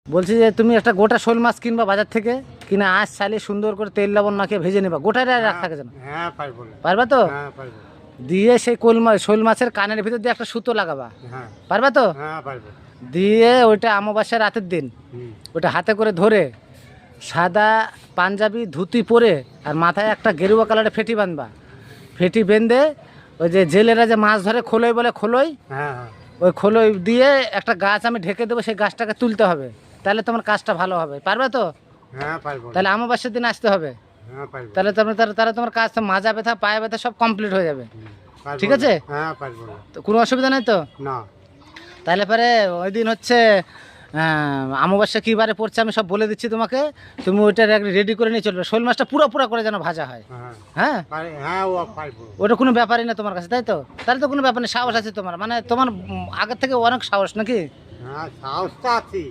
বলছি যে তুমি একটা গোটা শোল মাছ কিনবা বাজার থেকে, কিনে আঁশ চালিয়ে সুন্দর করে তেল লবণ মাখিয়ে ভেজে নেবা, গোটাটা রাখ থাকে যেন। হ্যাঁ পারবো না। পারবা তো? হ্যাঁ পারবো। দিয়ে সেই শোল মাছের কানের ভিতর দিয়ে একটা সুতো লাগাবা। হ্যাঁ পারবা তো? হ্যাঁ পারবো। দিয়ে ওইটা অমাবস্যার রাতের দিন হুম, ওইটা হাতে করে ধরে সাদা পাঞ্জাবি ধুতি পরে আর মাথায় একটা গেরুয়া কালারের ফেটি বাঁধবা। ফেটি বেঁধে ওই যে জেলেরা যে মাছ ধরে খোলই বলে, খোলই, হ্যাঁ হ্যাঁ ওই খোলই দিয়ে একটা গাছ আমি ঢেকে দেবো, সেই গাছটাকে তুলতে হবে, তাহলে তোমার কাজটা ভালো হবে। পারবে তো? হ্যাঁ পারবো না। তাহলে অমাবস্যার দিন আসতে হবে। হ্যাঁ পারবো। তাহলে তাহলে তোমার কাজ তো মাজা ব্যথা পায়ে ব্যথা সব কমপ্লিট হয়ে যাবে। হুম, পারবো ঠিক না। আছে? হ্যাঁ পারবো না। তো কোনো অসুবিধা নেই তো? না। তাহলে পরে ওই দিন হচ্ছে অমাবস্যা কী বারে পড়ছে আমি সব বলে দিচ্ছি তোমাকে, তুমি ওইটা রেডি করে নিয়ে চলবে। শোল মাছটা পুরো পুরো করে যেন ভাজা হয়। হ্যাঁ হ্যাঁ, হ্যাঁ ও পারবো। ওটা কোনো ব্যাপারই না তোমার কাছে, তাই তো? তাহলে তো কোনো ব্যাপার নেই, সাহস আছে তোমার, মানে তোমার আগের থেকে অনেক সাহস নাকি? হ্যাঁ সাহস তো আছে।